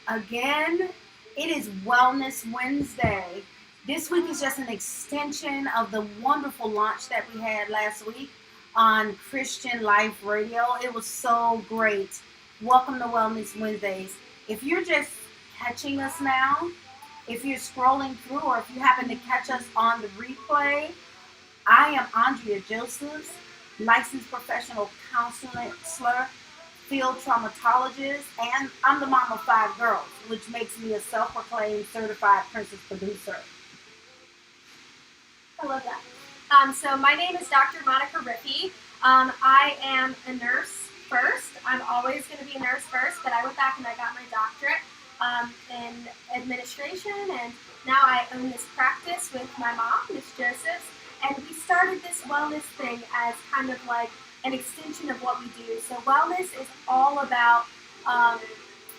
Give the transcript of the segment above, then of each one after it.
again. It is Wellness Wednesday. This week is just an extension of the wonderful launch that we had last week on Christian Life Radio. It was so great. Welcome to Wellness Wednesdays. If you're just catching us now, if you're scrolling through, or if you happen to catch us on the replay, I am Andrea Josephs, licensed professional counselor, field traumatologist, and I'm the mom of 5 girls, which makes me a self-proclaimed certified princess producer. I love that. So my name is Dr. Monica Rippey. I am a nurse first. I'm always going to be a nurse first, but I went back and I got my doctorate in administration, and now I own this practice with my mom, Miss Josephs, and we started this wellness thing as kind of like an extension of what we do. So wellness is all about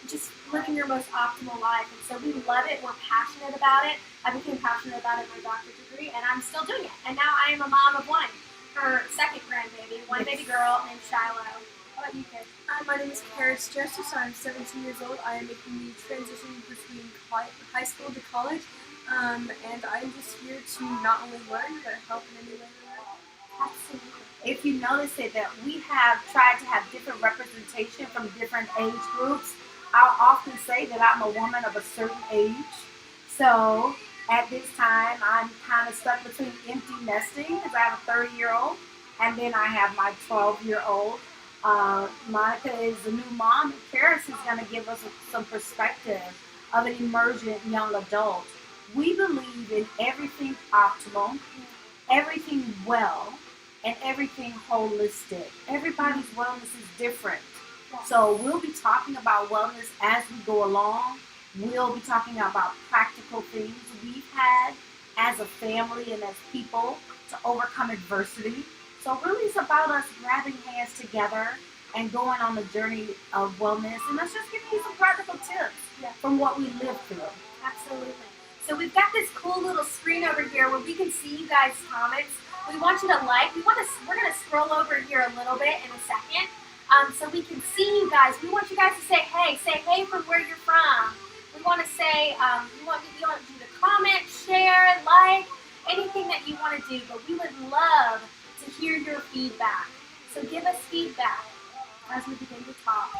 just living your most optimal life, and so we love it. We're passionate about it. I became passionate about it in my doctorate degree, and I'm still doing it. And now I am a mom of one, her second grandbaby, one baby girl named Shiloh. How about you, kids? My name is Karis Justice. I'm 17 years old. I am making the transition between high school to college, and I'm just here to not only learn, but help in any way that I can. Absolutely. If you notice it, that we have tried to have different representation from different age groups. I'll often say that I'm a woman of a certain age. So at this time, I'm kind of stuck between empty nesting because I have a 30-year-old, and then I have my 12-year-old. Monica is the new mom, and Karis is going to give us some perspective of an emergent young adult. We believe in everything optimal, everything well, and everything holistic. Everybody's wellness is different. So we'll be talking about wellness as we go along. We'll be talking about practical things we've had as a family and as people to overcome adversity. So really it's about us grabbing hands together and going on the journey of wellness. And let's just give you some practical tips from what we lived through. Absolutely. So we've got this cool little screen over here where we can see you guys' comments. We want you to like. We're going to scroll over here a little bit in a second, so we can see you guys. We want you guys to say hey from where you're from. We want to say we want you to comment, share, like, anything that you want to do. But we would love to hear your feedback. So give us feedback as we begin to talk.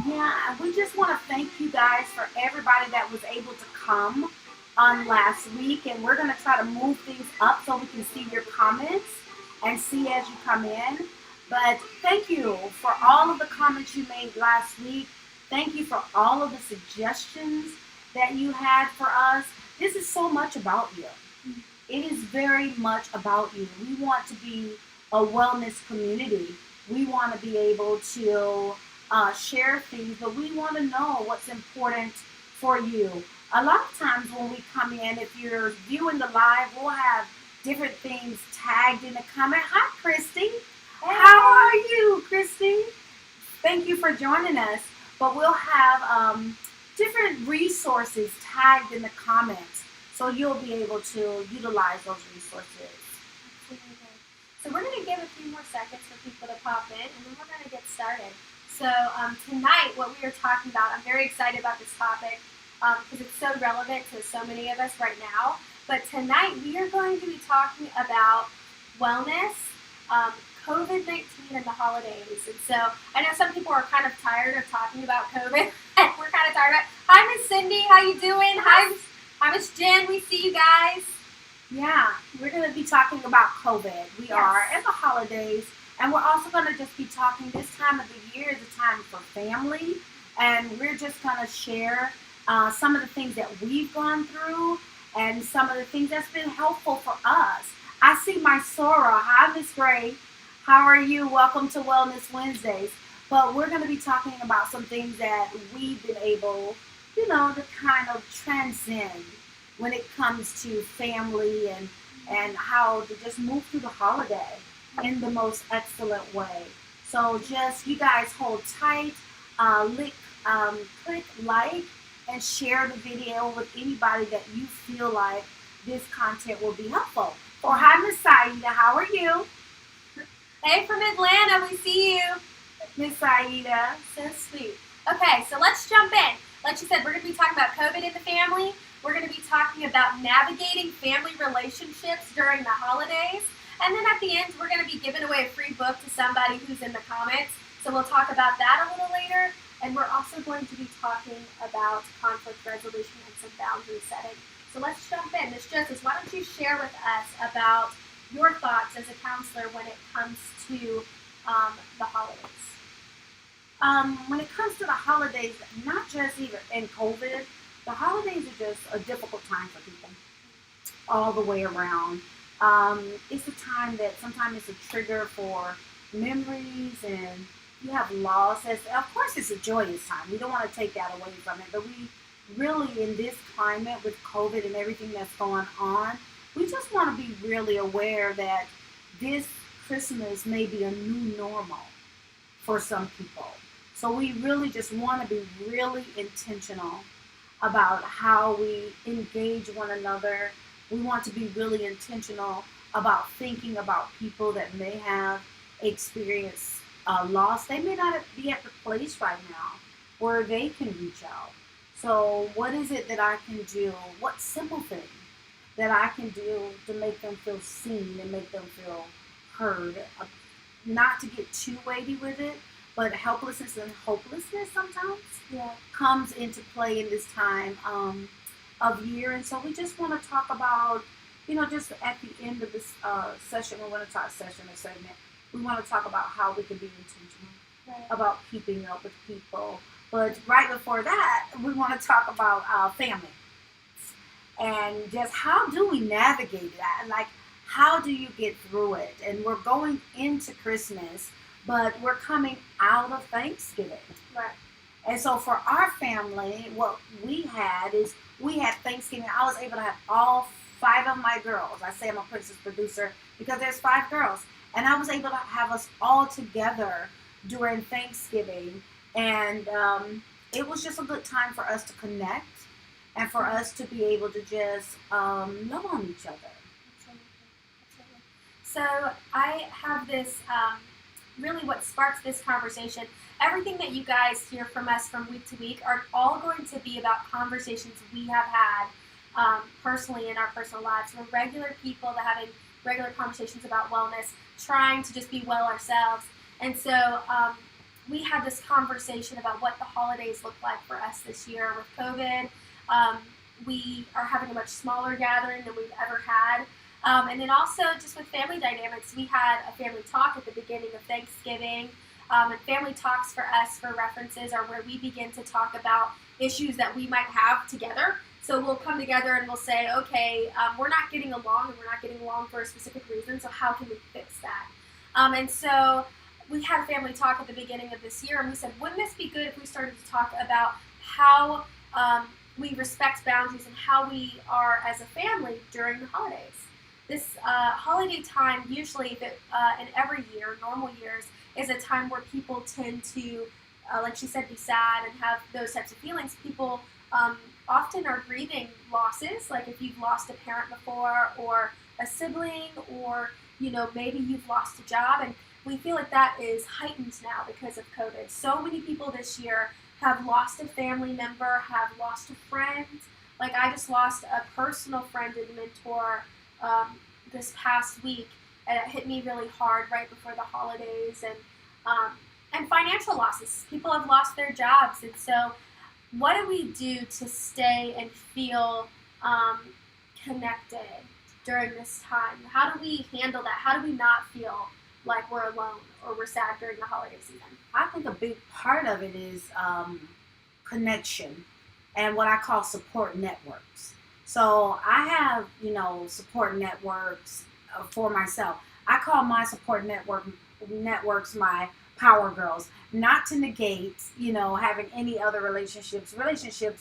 Yeah, we just want to thank you guys for everybody that was able to come on last week, and we're going to try to move things up so we can see your comments and see as you come in. But thank you for all of the comments you made last week. Thank you for all of the suggestions that you had for us. This is so much about you. It is very much about you. We want to be a wellness community. We want to be able to share things, but we want to know what's important for you. A lot of times when we come in, if you're viewing the live, we'll have different things tagged in the comment. Hi, Christy. How are you, Christy? Thank you for joining us. But we'll have different resources tagged in the comments, so you'll be able to utilize those resources. So we're going to give a few more seconds for people to pop in, and then we're going to get started. So tonight, what we are talking about, I'm very excited about this topic because it's so relevant to so many of us right now. But tonight, we are going to be talking about wellness, COVID-19, and the holidays. And so I know some people are kind of tired of talking about COVID. We're kind of tired of it. Hi, Miss Cindy. How you doing? Hi, Miss Jen. We see you guys. Yeah, we're going to be talking about COVID. We are, and the holidays. And we're also going to just be talking, this time of the year is a time for family. And we're just going to share some of the things that we've gone through and some of the things that's been helpful for us. I see my Sora. Hi, Miss Gray. How are you? Welcome to Wellness Wednesdays. But we're going to be talking about some things that we've been able, to kind of transcend when it comes to family and how to just move through the holiday in the most excellent way. So just, you guys hold tight, click like, and share the video with anybody that you feel like this content will be helpful. Or hi, Miss Saida, how are you? Hey, from Atlanta, we see you. Miss Saida. So sweet. Okay, so let's jump in. like she said, we're going to be talking about COVID in the family. We're going to be talking about navigating family relationships during the holidays. And then at the end, we're going to be giving away a free book to somebody who's in the comments. So we'll talk about that a little later. And we're also going to be talking about conflict resolution and some boundary setting. So let's jump in. Ms. Justice, why don't you share with us about your thoughts as a counselor when it comes to the holidays? When it comes to the holidays, not just even in COVID, the holidays are just a difficult time for people all the way around. It's a time that sometimes it's a trigger for memories, and you have loss. Of course, it's a joyous time. We don't want to take that away from it, but we really, in this climate with COVID and everything that's going on, we just want to be really aware that this Christmas may be a new normal for some people. So we really just want to be really intentional about how we engage one another. We want to be really intentional about thinking about people that may have experienced loss. They may not be at the place right now where they can reach out. So what is it that I can do? What simple thing that I can do to make them feel seen and make them feel heard? Not to get too weighty with it, but helplessness and hopelessness sometimes comes into play in this time of year. And so we just want to talk about, just at the end of this session, we want to talk session or segment, we want to talk about how we can be intentional about keeping up with people. But right before that, we want to talk about family and just how do we navigate that? Like, how do you get through it? And we're going into Christmas, but we're coming out of Thanksgiving. Right. And so for our family, what we had is we had Thanksgiving. I was able to have all 5 of my girls. I say I'm a princess producer because there's 5 girls. And I was able to have us all together during Thanksgiving. And it was just a good time for us to connect and for us to be able to just love on each other. Absolutely. So I have this, really what sparks this conversation. Everything that you guys hear from us from week to week are all going to be about conversations we have had personally in our personal lives. We're regular people that having regular conversations about wellness, trying to just be well ourselves. And so we had this conversation about what the holidays look like for us this year with COVID. We are having a much smaller gathering than we've ever had. And then also just with family dynamics, we had a family talk at the beginning of Thanksgiving. And family talks for us, for references, are where we begin to talk about issues that we might have together. So we'll come together and we'll say, okay, we're not getting along, and we're not getting along for a specific reason, so how can we fix that? And so we had a family talk at the beginning of this year, and we said, wouldn't this be good if we started to talk about how we respect boundaries and how we are as a family during the holidays? This holiday time, usually in every year, normal years, is a time where people tend to, like she said, be sad and have those types of feelings. People often are grieving losses, like if you've lost a parent before or a sibling, or maybe you've lost a job, and we feel like that is heightened now because of COVID. So many people this year have lost a family member, have lost a friend. Like I just lost a personal friend and mentor this past week, and it hit me really hard right before the holidays, and financial losses. People have lost their jobs, and so what do we do to stay and feel connected during this time? How do we handle that? How do we not feel like we're alone or we're sad during the holiday season? I think a big part of it is connection and what I call support networks. So I have, support networks for myself. I call my support networks my power girls, not to negate, having any other relationships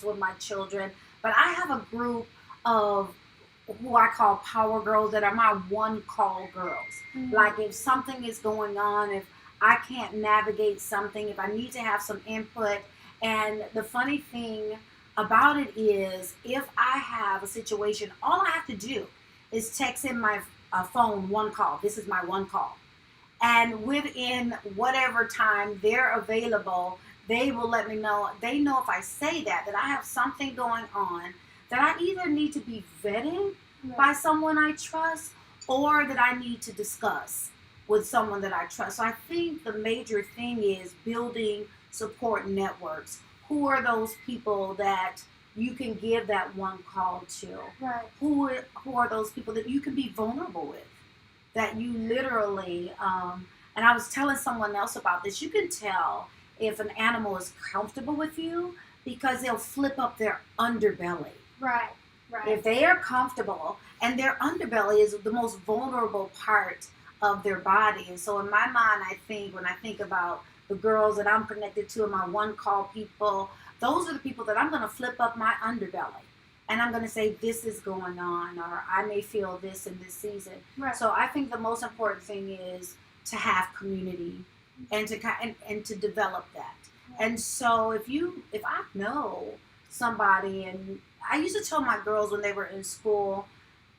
with my children, but I have a group of who I call power girls that are my one call girls. Mm-hmm. Like if something is going on, if I can't navigate something, if I need to have some input. And the funny thing about it is, if I have a situation, all I have to do is text in my phone, one call. This is my one call. And within whatever time they're available, they will let me know. They know if I say that I have something going on, that I either need to be vetted by someone I trust, or that I need to discuss with someone that I trust. So I think the major thing is building support networks. Who are those people that you can give that one call to? Right. Who are those people that you can be vulnerable with? That you literally, and I was telling someone else about this, you can tell if an animal is comfortable with you because they'll flip up their underbelly. Right. Right. If they are comfortable, and their underbelly is the most vulnerable part of their body. And so in my mind, I think when I think about the girls that I'm connected to and my one call people, those are the people that I'm going to flip up my underbelly. And I'm going to say, this is going on, or I may feel this in this season. Right. So I think the most important thing is to have community and to develop that. And so if I know somebody, and I used to tell my girls when they were in school,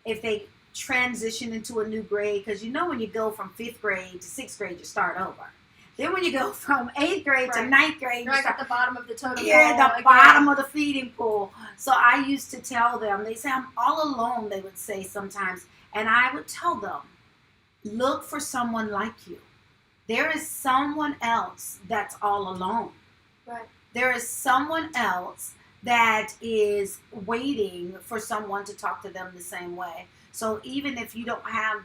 if they transition into a new grade, because when you go from 5th grade to 6th grade, you start over. Then when you go from 8th grade to 9th grade, you're at the bottom of the totem pole. Yeah, the bottom of the feeding pool. So I used to tell them, they say, I'm all alone, they would say sometimes. And I would tell them, look for someone like you. There is someone else that's all alone. Right. There is someone else that is waiting for someone to talk to them the same way. So even if you don't have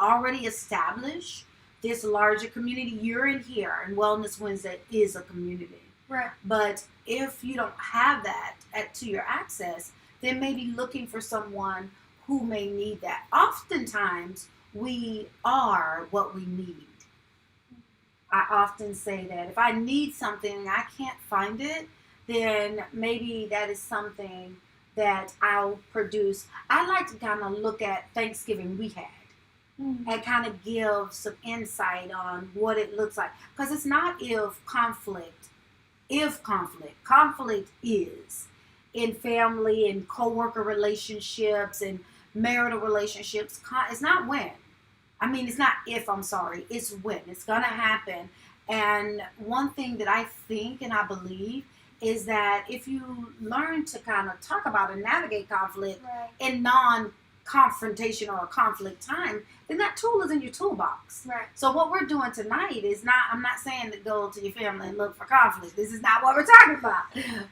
already established this larger community, you're in here, and Wellness Wednesday is a community. Right. But if you don't have that to your access, then maybe looking for someone who may need that. Oftentimes, we are what we need. I often say that if I need something and I can't find it, then maybe that is something that I'll produce. I like to kind of look at Thanksgiving we had and kind of give some insight on what it looks like. Because it's not conflict is in family and co-worker relationships and marital relationships. It's not when. I mean, it's not if, I'm sorry. It's when. It's going to happen. And one thing that I think and I believe is that if you learn to kind of talk about and navigate conflict in non-confrontation or conflict time, then that tool is in your toolbox. Right. So what we're doing tonight is I'm not saying to go to your family and look for conflict. This is not what we're talking about.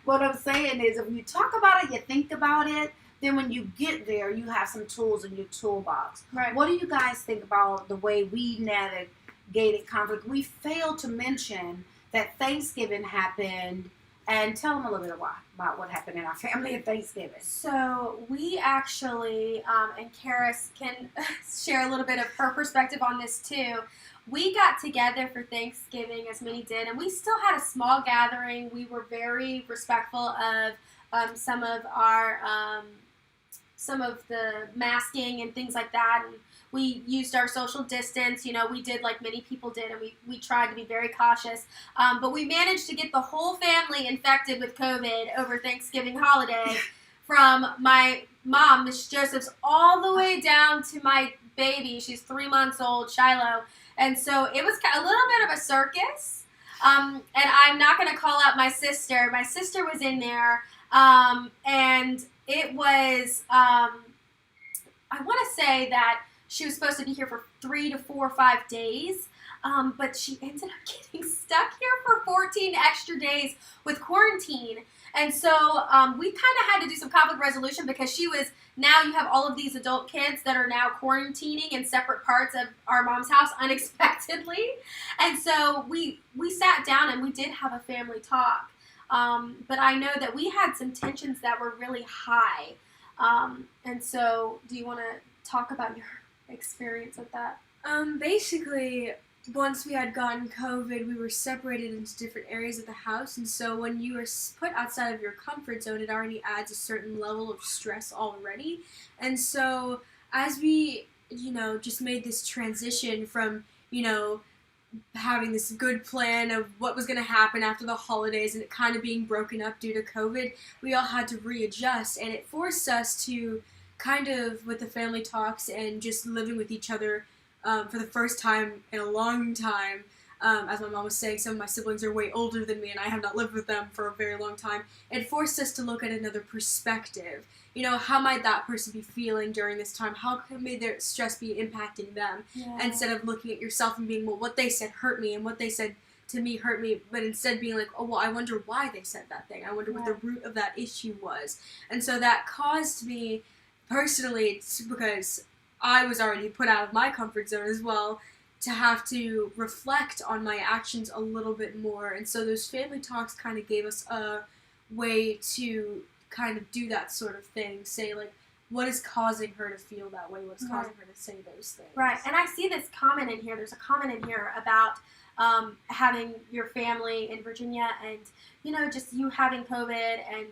What I'm saying is if you talk about it, you think about it, then when you get there, you have some tools in your toolbox. Right. What do you guys think about the way we navigated conflict? We failed to mention that Thanksgiving happened, and tell them a little bit about what happened in our family at Thanksgiving. So we actually, and Karis can share a little bit of her perspective on this too. We got together for Thanksgiving, as many did, and we still had a small gathering. We were very respectful of some of the masking and things like that, and we used our social distance. We did like many people did, and we tried to be very cautious. But we managed to get the whole family infected with COVID over Thanksgiving holiday, from my mom, Miss Joseph's, all the way down to my baby. She's 3 months old, Shiloh. And so it was a little bit of a circus. And I'm not going to call out my sister. My sister was in there, and it was, I want to say that she was supposed to be here for 3 to 4 or 5 days, but she ended up getting stuck here for 14 extra days with quarantine. And so we kind of had to do some conflict resolution, because now you have all of these adult kids that are now quarantining in separate parts of our mom's house unexpectedly. And so we sat down and we did have a family talk. But I know that we had some tensions that were really high. And so do you want to talk about your experience with that? Basically, once we had gotten COVID, we were separated into different areas of the house, and so when you are put outside of your comfort zone, it already adds a certain level of stress already. And so as we, just made this transition from, having this good plan of what was going to happen after the holidays and it kind of being broken up due to COVID, we all had to readjust, and it forced us to kind of, with the family talks and just living with each other for the first time in a long time, as my mom was saying, some of my siblings are way older than me, and I have not lived with them for a very long time. It forced us to look at another perspective. You know, how might that person be feeling during this time? How may their stress be impacting them? Yeah. Instead of looking at yourself and being, well, what they said hurt me, and what they said to me hurt me, but instead being like, oh, well, I wonder why they said that thing. I wonder what the root of that issue was. And so that caused me, personally, it's because I was already put out of my comfort zone as well, to have to reflect on my actions a little bit more. And so those family talks kind of gave us a way to kind of do that sort of thing. Say, like, what is causing her to feel that way? What's causing her to say those things? Right. And I see this comment in here. There's a comment in here about having your family in Virginia and, you know, just you having COVID and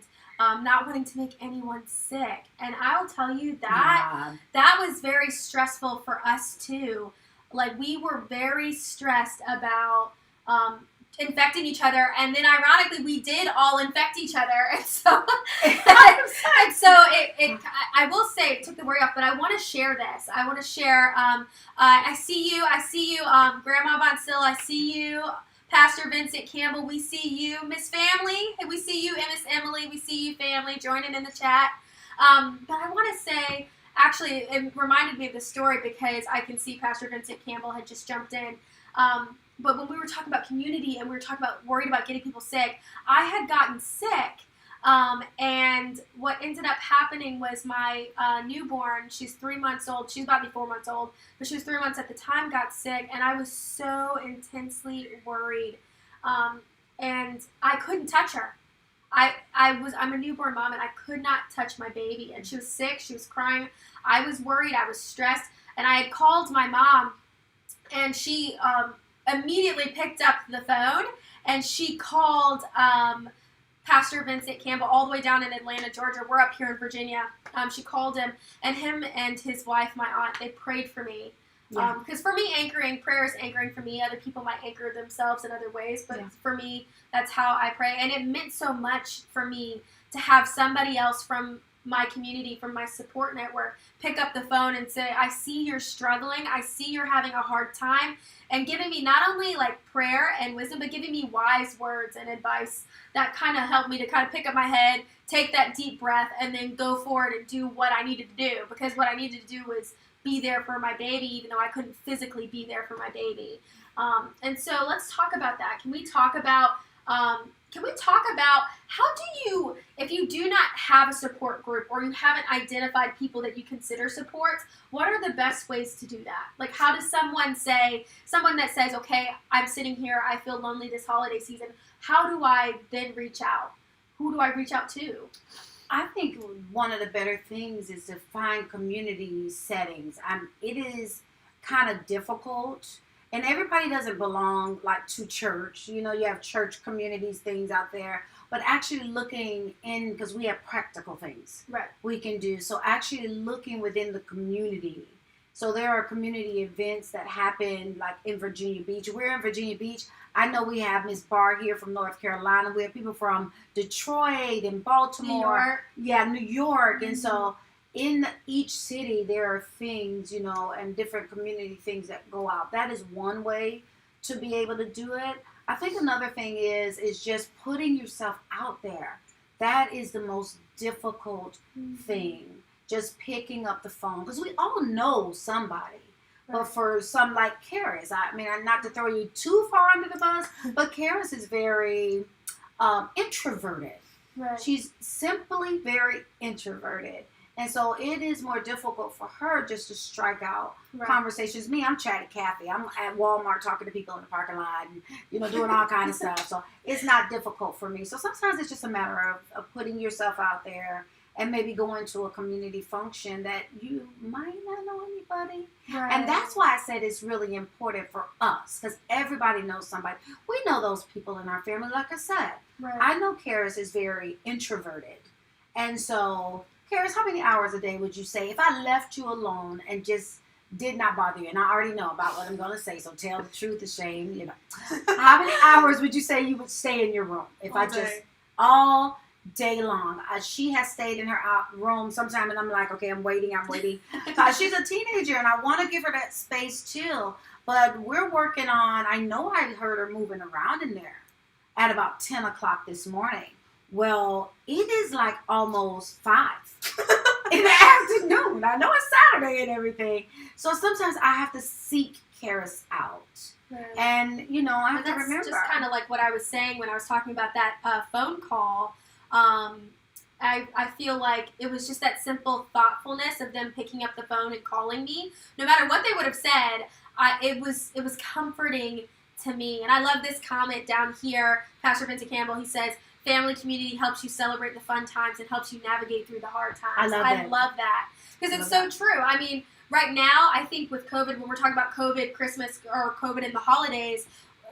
not wanting to make anyone sick. And I'll tell you that that was very stressful for us too. Like, we were very stressed about infecting each other, and then ironically we did all infect each other, and so I will say it took the worry off. But I want to share this. I want to share. I see you, Grandma Von Sill. I see you, Pastor Vincent Campbell. We see you, Miss Family. We see you, and Miss Emily. We see you, family, joining in the chat. But I want to say, actually, it reminded me of the story because I can see Pastor Vincent Campbell had just jumped in. But when we were talking about community and we were talking about worried about getting people sick, I had gotten sick. And what ended up happening was my newborn, she's 3 months old, she's about to be 4 months old, but she was 3 months at the time, got sick, and I was so intensely worried. And I couldn't touch her. I'm a newborn mom, and I could not touch my baby. And she was sick, she was crying. I was worried, I was stressed, and I had called my mom, and she immediately picked up the phone, and she called Pastor Vincent Campbell all the way down in Atlanta, Georgia. We're up here in Virginia. She called him, and him and his wife, my aunt, they prayed for me. Because for me, prayer is anchoring for me. Other people might anchor themselves in other ways, but for me, that's how I pray. And it meant so much for me to have somebody else from my community, from my support network, pick up the phone and say, I see you're struggling. I see you're having a hard time. And giving me not only like prayer and wisdom, but giving me wise words and advice that kind of helped me to kind of pick up my head, take that deep breath, and then go forward and do what I needed to do. Because what I needed to do was be there for my baby, even though I couldn't physically be there for my baby. And so let's talk about that. Can we talk about how do you, if you do not have a support group or you haven't identified people that you consider support, what are the best ways to do that? Like, how does someone that says, okay, I'm sitting here, I feel lonely this holiday season, how do I then reach out? Who do I reach out to? I think one of the better things is to find community settings. It is kind of difficult. And everybody doesn't belong like to church. You know, you have church communities, things out there. But actually looking in, because we have practical things we can do. So actually looking within the community. So there are community events that happen like in Virginia Beach. We're in Virginia Beach. I know we have Miss Barr here from North Carolina. We have people from Detroit and Baltimore. New York. Mm-hmm. And so in each city, there are things, you know, and different community things that go out. That is one way to be able to do it. I think another thing is just putting yourself out there. That is the most difficult thing. Just picking up the phone. Because we all know somebody. Right. But for some like Karis, I mean, not to throw you too far under the bus, but Karis is very introverted. Right. She's simply very introverted. And so it is more difficult for her just to strike out conversations. Me, I'm chatty Cathy. I'm at Walmart talking to people in the parking lot and, you know, doing all kind of stuff. So it's not difficult for me. So sometimes it's just a matter of putting yourself out there and maybe going to a community function that you might not know anybody. Right. And that's why I said it's really important for us, because everybody knows somebody. We know those people in our family, like I said. Right. I know Karis is very introverted. And so, Karis, how many hours a day would you say if I left you alone and just did not bother you? And I already know about what I'm going to say, so tell the truth to shame, you know. How many hours would you say you would stay in your room if all day long. She has stayed in her room sometime, and I'm like, okay, I'm waiting. She's a teenager, and I want to give her that space too. But we're working on, I know I heard her moving around in there at about 10 o'clock this morning. Well, it is like almost 5 in the afternoon. I know it's Saturday and everything. So sometimes I have to seek Karis out. Right. And, you know, I have And to that's remember. just kind of like what I was saying when I was talking about that phone call. I feel like it was just that simple thoughtfulness of them picking up the phone and calling me. No matter what they would have said, it was comforting to me. And I love this comment down here. Pastor Vincent Campbell, he says, family community helps you celebrate the fun times and helps you navigate through the hard times. I love that. Because it's so true. I mean, right now, I think with COVID, when we're talking about COVID, Christmas, or COVID in the holidays,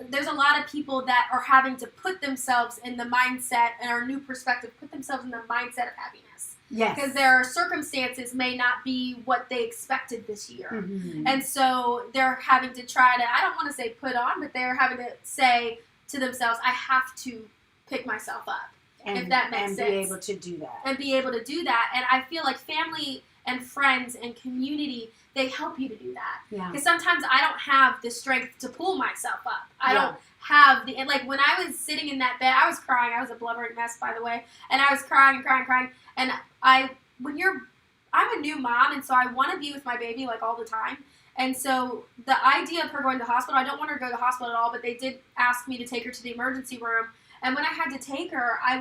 there's a lot of people that are having to put themselves in the mindset, and our new perspective, put themselves in the mindset of happiness. Yes. Because their circumstances may not be what they expected this year. Mm-hmm. And so they're having to try to, I don't want to say put on, but they're having to say to themselves, I have to pick myself up, if that makes sense. And be able to do that. And be able to do that. And I feel like family and friends and community, they help you to do that. Yeah. Because sometimes I don't have the strength to pull myself up. I don't have the, and like when I was sitting in that bed, I was crying. I was a blubbering mess, by the way. And I was crying and crying and crying. And I'm a new mom, and so I want to be with my baby like all the time. And so the idea of her going to the hospital, I don't want her to go to the hospital at all, but they did ask me to take her to the emergency room. And when I had to take her, I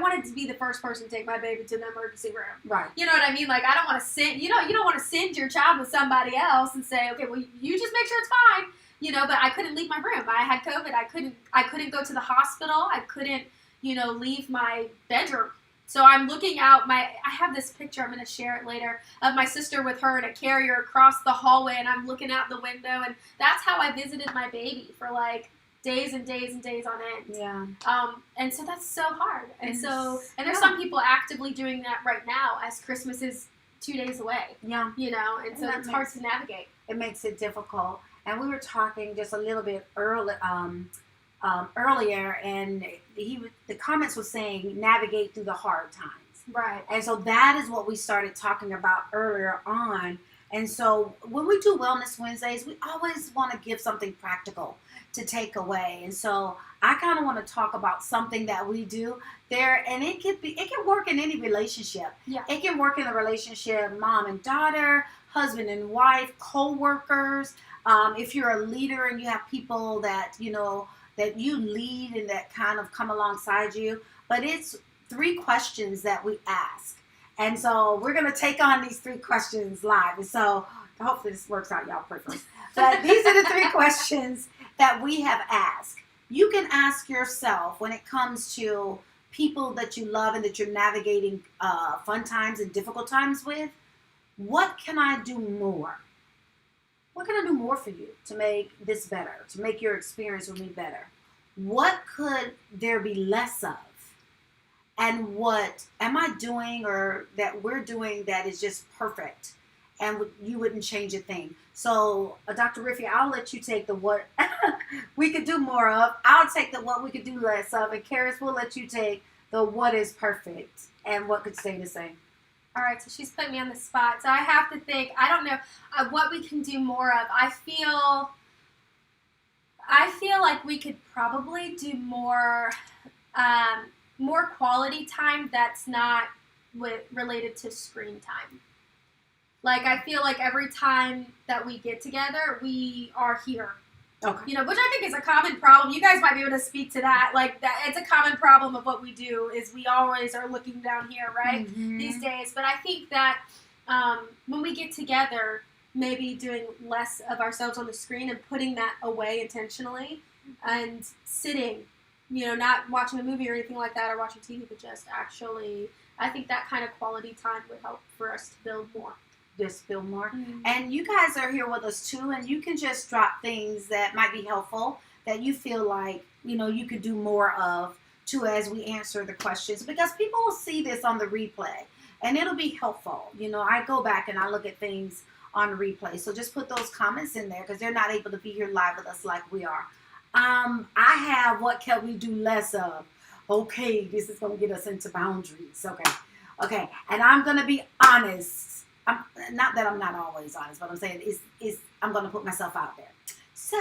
wanted to be the first person to take my baby to the emergency room. Right. You know what I mean? Like, I don't want to send, you don't want to send your child with somebody else and say, okay, well, you just make sure it's fine. But I couldn't leave my room. I had COVID. I couldn't go to the hospital. I couldn't, leave my bedroom. So I'm looking out I have this picture, I'm going to share it later, of my sister with her in a carrier across the hallway, and I'm looking out the window, and that's how I visited my baby for like days and days and days on end. Yeah. And so that's so hard. And there's some people actively doing that right now as Christmas is 2 days away. Yeah. And so it's hard to navigate. It makes it difficult. And we were talking just a little bit earlier, and the comments was saying navigate through the hard times. Right. And so that is what we started talking about earlier on. And so when we do Wellness Wednesdays, we always want to give something practical to take away. And so I kind of want to talk about something that we do there, and it can work in any relationship. Yeah. It can work in a relationship, mom and daughter, husband and wife, co-workers. If you're a leader and you have people that, that you lead and that kind of come alongside you. But it's 3 questions that we ask. And so we're going to take on these 3 questions live. And so hopefully this works out, y'all pray for us. But these are the 3 questions that we have asked. You can ask yourself when it comes to people that you love and that you're navigating fun times and difficult times with, what can I do more? What can I do more for you to make this better, to make your experience with me better? What could there be less of? And what am I doing or that we're doing that is just perfect and you wouldn't change a thing? So, Dr. Riffy, I'll let you take the what we could do more of. I'll take the what we could do less of. And Karis, we'll let you take the what is perfect and what could stay the same. All right, so she's putting me on the spot. So I have to think, I don't know, what we can do more of. I feel like we could probably do more quality time that's not related to screen time. Like, I feel like every time that we get together, we are here. Okay. Which I think is a common problem. You guys might be able to speak to that. Like, that it's a common problem of what we do is we always are looking down here, right? Mm-hmm. These days. But I think that when we get together, maybe doing less of ourselves on the screen and putting that away intentionally and sitting, not watching a movie or anything like that or watching TV, but just actually, I think that kind of quality time would help for us to build more. Just build more. Mm-hmm. And you guys are here with us too, and you can just drop things that might be helpful that you feel like, you could do more of too as we answer the questions, because people will see this on the replay and it'll be helpful. I go back and I look at things on replay. So just put those comments in there because they're not able to be here live with us like we are. I have what can we do less of? Okay, this is gonna get us into boundaries. Okay, and I'm gonna be honest. Not that I'm not always honest, but I'm saying is I'm gonna put myself out there. So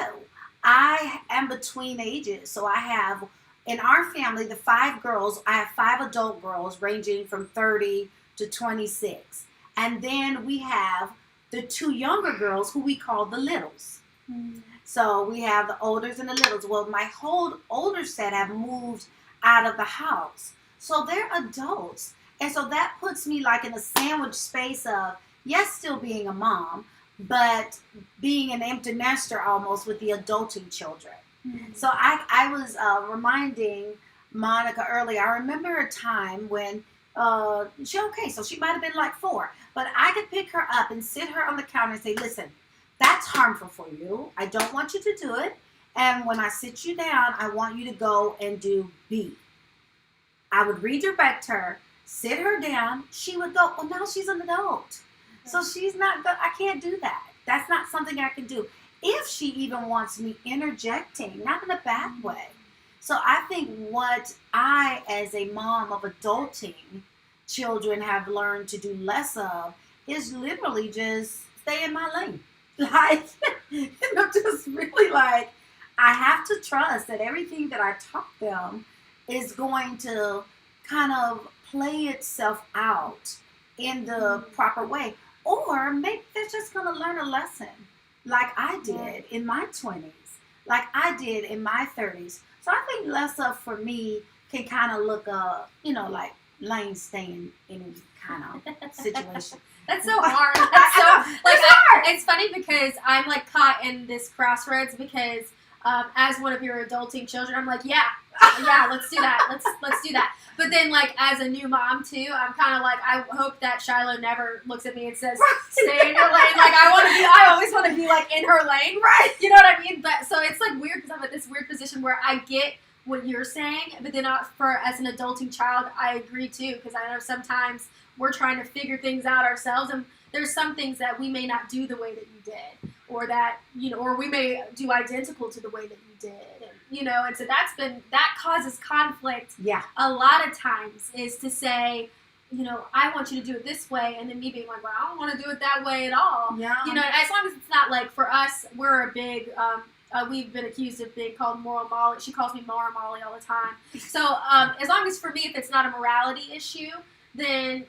I am between ages. So I have in our family the 5 girls. I have 5 adult girls ranging from 30 to 26, and then we have the 2 younger girls who we call the littles. So we have the olders and the littles. Well, my whole older set have moved out of the house. So they're adults. And so that puts me like in a sandwich space of, yes, still being a mom, but being an empty nester almost with the adulting children. So I was reminding Monica earlier, I remember a time when so she might have been like 4, but I could pick her up and sit her on the counter and say, listen, that's harmful for you. I don't want you to do it. And when I sit you down, I want you to go and do B. I would redirect her, sit her down. She would go, well, now she's an adult. So she's not good. I can't do that. That's not something I can do. If she even wants me interjecting, not in a bad way. So I think what I, as a mom of adulting children, have learned to do less of is literally just stay in my lane. Like, just really like, I have to trust that everything that I taught them is going to kind of play itself out in the proper way. Or maybe they're just going to learn a lesson like I did in my 20s, like I did in my 30s. So I think less of, for me, can kind of look, like lane staying in any kind of situation. That's so hard. That's so like hard. It's funny because I'm like caught in this crossroads because as one of your adulting children, I'm like, yeah, let's do that. Let's do that. But then like as a new mom too, I'm kind of like, I hope that Shiloh never looks at me and says, stay in your lane. Like I always want to be like in her lane, right? You know what I mean? But so it's like weird because I'm at this weird position where I get what you're saying, but then as an adulting child, I agree too, because I know sometimes we're trying to figure things out ourselves, and there's some things that we may not do the way that you did, or that, or we may do identical to the way that you did, and so that causes conflict. Yeah. A lot of times is to say, I want you to do it this way, and then me being like, well, I don't want to do it that way at all. Yeah. As long as it's not like, for us, we're a big, we've been accused of being called Moral Molly. She calls me Moral Molly all the time. So as long as for me, if it's not a morality issue, then,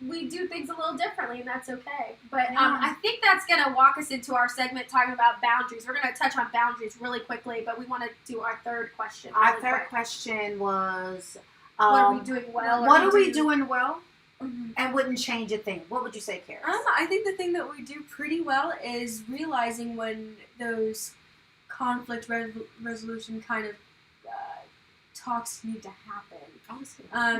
we do things a little differently, and that's okay. But I think that's going to walk us into our segment talking about boundaries. We're going to touch on boundaries really quickly, but we want to do our third question. Our third question was, what are we doing well? What are we doing well and wouldn't change a thing? What would you say, Karis? I think the thing that we do pretty well is realizing when those conflict resolution kind of talks need to happen.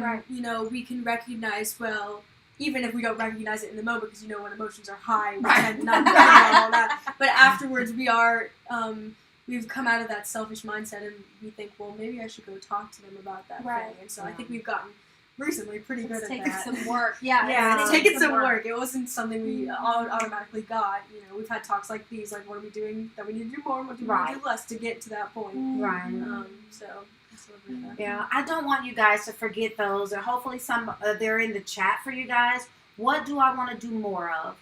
Right. We can recognize, well, even if we don't recognize it in the moment, because when emotions are high, we tend not to know all that. But afterwards, we've come out of that selfish mindset, and we think, well, maybe I should go talk to them about that thing. And so I think we've gotten recently pretty good at that. It's taken some work. Yeah, it's taken some work. It wasn't something we automatically got. We've had talks like these, like, what are we doing that we need to do more, what do we need to do less to get to that point. Right. So. Yeah, I don't want you guys to forget those, and hopefully they're in the chat for you guys. What do I want to do more of?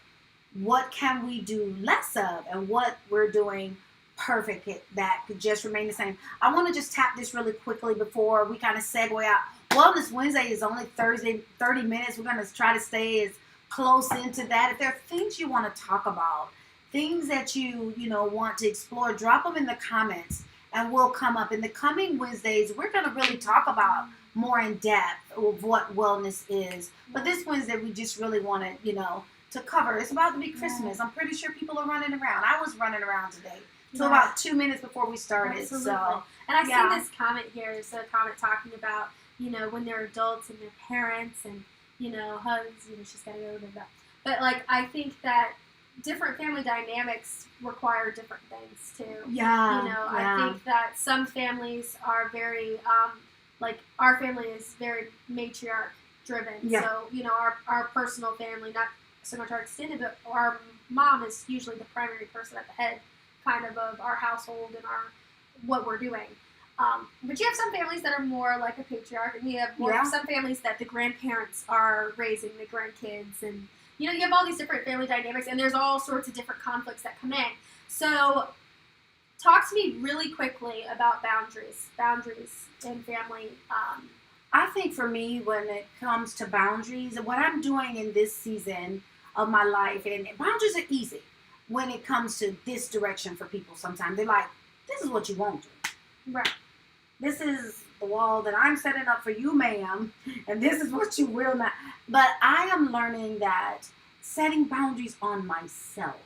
What can we do less of? And what we're doing perfect that could just remain the same. I want to just tap this really quickly before we kind of segue out. Wellness Wednesday is only Thursday, 30 minutes. We're going to try to stay as close into that. If there are things you want to talk about, things that you want to explore, drop them in the comments. And we'll come up in the coming Wednesdays. We're going to really talk about more in depth of what wellness is. But this Wednesday, we just really wanted, to cover. It's about to be Christmas. I'm pretty sure people are running around. I was running around today. So about 2 minutes before we started. Absolutely. So, and I see this comment here. It's a comment talking about, when they're adults and their parents and, hugs, she's got to go to that. But, I think that different family dynamics require different things too. I think that some families are very our family is very matriarch driven. So our personal family, not so much our extended, but our mom is usually the primary person at the head kind of our household and what we're doing. But you have some families that are more like a patriarch, and you have more, Yeah. some families that the grandparents are raising the grandkids, and you have all these different family dynamics, and there's all sorts of different conflicts that come in. So, talk to me really quickly about boundaries in family. I think for me, when it comes to boundaries, what I'm doing in this season of my life, and boundaries are easy when it comes to this direction for people sometimes. They're like, this is what you won't do. Right. This is the wall that I'm setting up for you, ma'am, and this is what you will not. But I am learning that setting boundaries on myself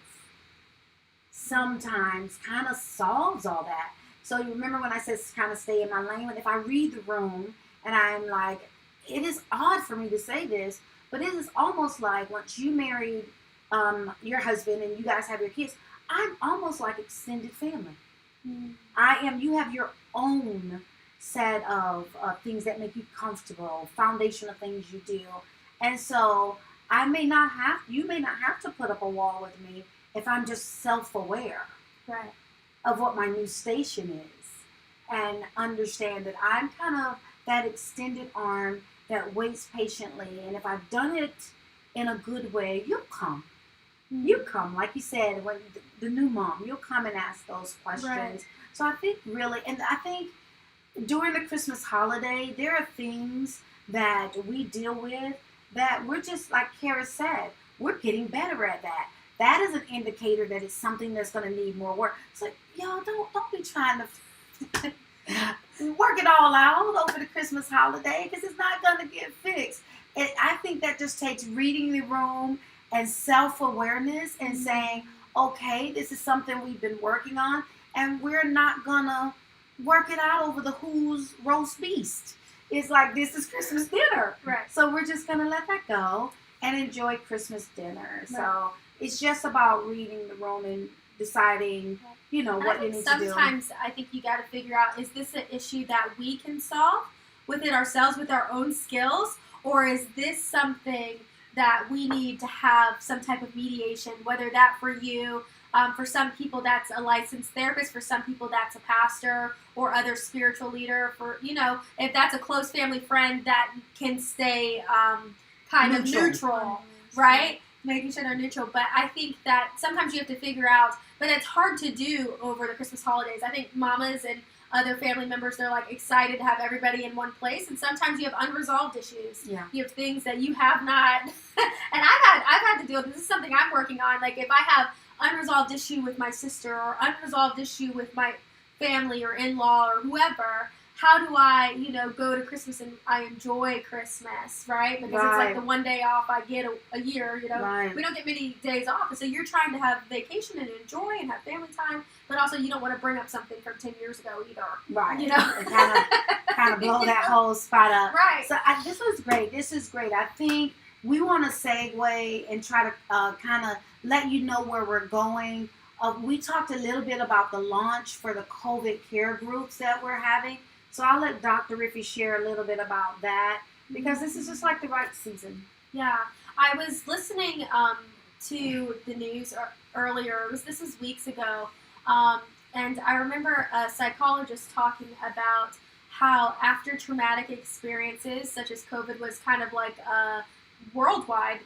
sometimes kind of solves all that. So you remember when I said kind of stay in my lane? If I read the room and I'm like, it is odd for me to say this, but it is almost like once you married your husband and you guys have your kids, I'm almost like extended family. You have your own set of things that make you comfortable, foundation of things you do. And so you may not have to put up a wall with me if I'm just self-aware Right. of what my new station is and understand that I'm kind of that extended arm that waits patiently. And if I've done it in a good way, you'll come. You come, like you said, when the new mom, you'll come and ask those questions. Right. So I think really, and I think during the Christmas holiday, there are things that we deal with that we're just, like Kara said, we're getting better at that. That is an indicator that it's something that's going to need more work. So y'all don't be trying to work it all out over the Christmas holiday because it's not going to get fixed. I think that just takes reading the room and self-awareness and saying, okay, this is something we've been working on, and we're not gonna work it out over the who's roast beast. It's like, this is Christmas dinner. Right. So we're just gonna let that go and enjoy Christmas dinner. Right. So it's just about reading the room and deciding, what you need to do. Sometimes I think you got to figure out, is this an issue that we can solve within ourselves with our own skills, or is this something that we need to have some type of mediation, whether that for you, for some people that's a licensed therapist, for some people that's a pastor or other spiritual leader, for, if that's a close family friend that can stay kind of neutral, right? Making sure they're neutral. But I think that sometimes you have to figure out, but it's hard to do over the Christmas holidays. I think mamas and other family members, they're like excited to have everybody in one place, and sometimes you have unresolved issues. Yeah. You have things that you have not, and I've had to deal with this. This is something I'm working on. Like if I have unresolved issue with my sister or unresolved issue with my family or in-law or whoever, how do I, go to Christmas and I enjoy Christmas, right? Because it's like the one day off I get a year, Right. We don't get many days off. So you're trying to have vacation and enjoy and have family time, but also you don't want to bring up something from 10 years ago either. Right. And kind of blow that whole spot up. Right. So this was great. This is great. I think we want to segue and try to kind of let you know where we're going. We talked a little bit about the launch for the COVID care groups that we're having. So I'll let Dr. Riffy share a little bit about that because this is just like the right season. Yeah. I was listening to the news earlier. This was weeks ago. And I remember a psychologist talking about how after traumatic experiences, such as COVID was kind of like a worldwide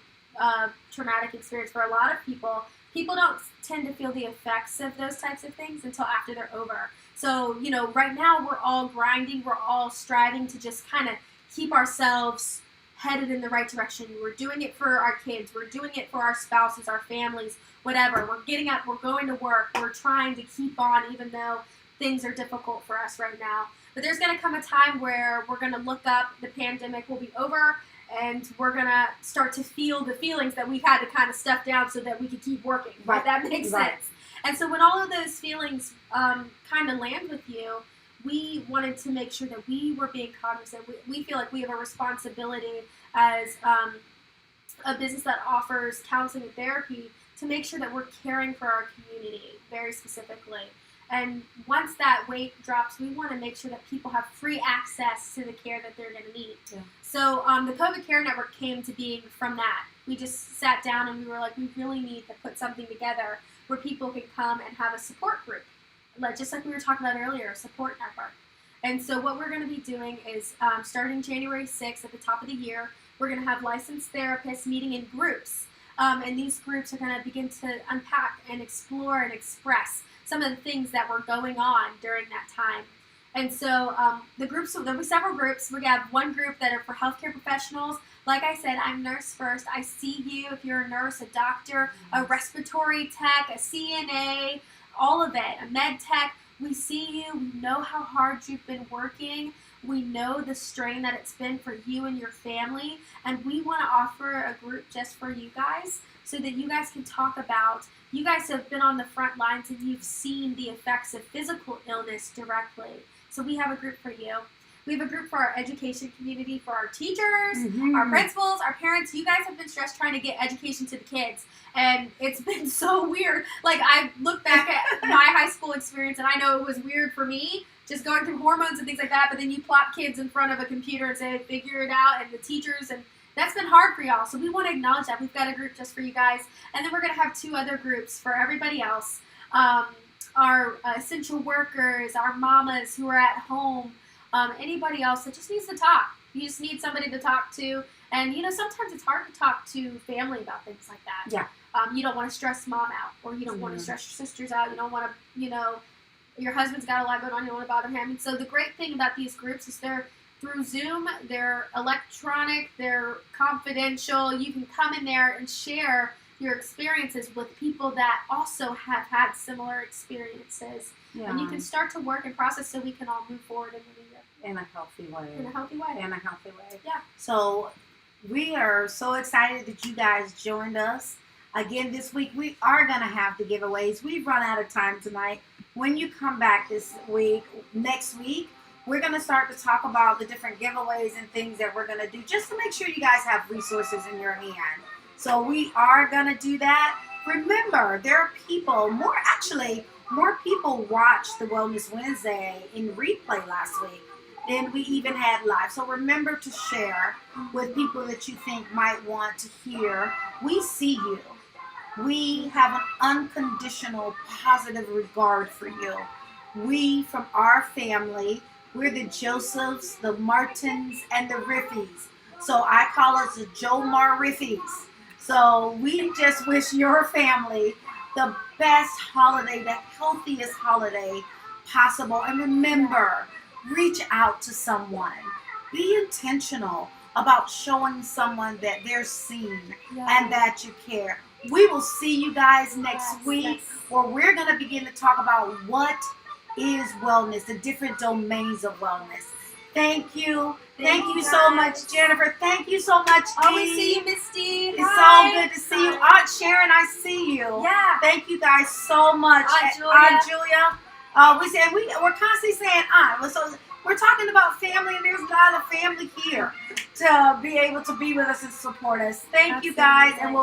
traumatic experience for a lot of people, people don't tend to feel the effects of those types of things until after they're over. So, right now we're all grinding, we're all striving to just kind of keep ourselves headed in the right direction. We're doing it for our kids, we're doing it for our spouses, our families, whatever. We're getting up, we're going to work, we're trying to keep on even though things are difficult for us right now. But there's going to come a time where we're going to look up, the pandemic will be over, and we're going to start to feel the feelings that we've had to kind of stuff down so that we can keep working. Right. If that makes Right. sense. And so when all of those feelings kind of land with you, we wanted to make sure that we were being cognizant. We feel like we have a responsibility as a business that offers counseling and therapy to make sure that we're caring for our community very specifically. And once that weight drops, we want to make sure that people have free access to the care that they're going to need. Yeah. So the COVID Care Network came to being from that. We just sat down and we were like, we really need to put something together where people can come and have a support group, just like we were talking about earlier, a support network. And so what we're going to be doing is starting January 6th at the top of the year, we're going to have licensed therapists meeting in groups. And these groups are going to begin to unpack and explore and express some of the things that were going on during that time. And so there'll be several groups. We have one group that are for healthcare professionals. Like I said, I'm Nurse First. I see you if you're a nurse, a doctor, a respiratory tech, a CNA, all of it, a med tech. We see you. We know how hard you've been working. We know the strain that it's been for you and your family. And we want to offer a group just for you guys so that you guys can talk about, you guys have been on the front lines and you've seen the effects of physical illness directly. So we have a group for you. We have a group for our education community, for our teachers, our principals, our parents. You guys have been stressed trying to get education to the kids. And it's been so weird. Like, I look back at my high school experience, and I know it was weird for me, just going through hormones and things like that. But then you plop kids in front of a computer and say, figure it out, and the teachers, and that's been hard for y'all. So we want to acknowledge that. We've got a group just for you guys. And then we're going to have 2 other groups for everybody else. Our essential workers, our mamas who are at home, anybody else that just needs to talk. You just need somebody to talk to. And, sometimes it's hard to talk to family about things like that. Yeah. You don't want to stress mom out, or you don't want to stress your sisters out. You don't want to, your husband's got a lot going on. You don't want to bother him. And so the great thing about these groups is they're through Zoom, they're electronic, they're confidential. You can come in there and share your experiences with people that also have had similar experiences. Yeah. And you can start to work and process so we can all move forward in the new year. In a healthy way. In a healthy way. In a healthy way. Yeah. So we are so excited that you guys joined us. Again, this week we are going to have the giveaways. We've run out of time tonight. When you come back next week, we're going to start to talk about the different giveaways and things that we're going to do just to make sure you guys have resources in your hand. So we are going to do that. Remember, there are people, more people watched the Wellness Wednesday in replay last week than we even had live. So remember to share with people that you think might want to hear. We see you. We have an unconditional positive regard for you. We, from our family, we're the Josephs, the Martins, and the Riffies. So I call us the Jomar Riffies. So we just wish your family the best holiday, the healthiest holiday possible. And remember, reach out to someone. Be intentional about showing someone that they're seen and that you care. We will see you guys next week where we're going to begin to talk about what is wellness, the different domains of wellness. Thank you. Thank you so much, Jennifer. Thank you so much, Dee. Always see you, Misty. It's so good to see you. Aunt Sharon, I see you. Yeah. Thank you guys so much. Aunt Julia. We're constantly saying aunt. So we're talking about family, and there's a lot of family here to be able to be with us and support us. Thank you guys, and we'll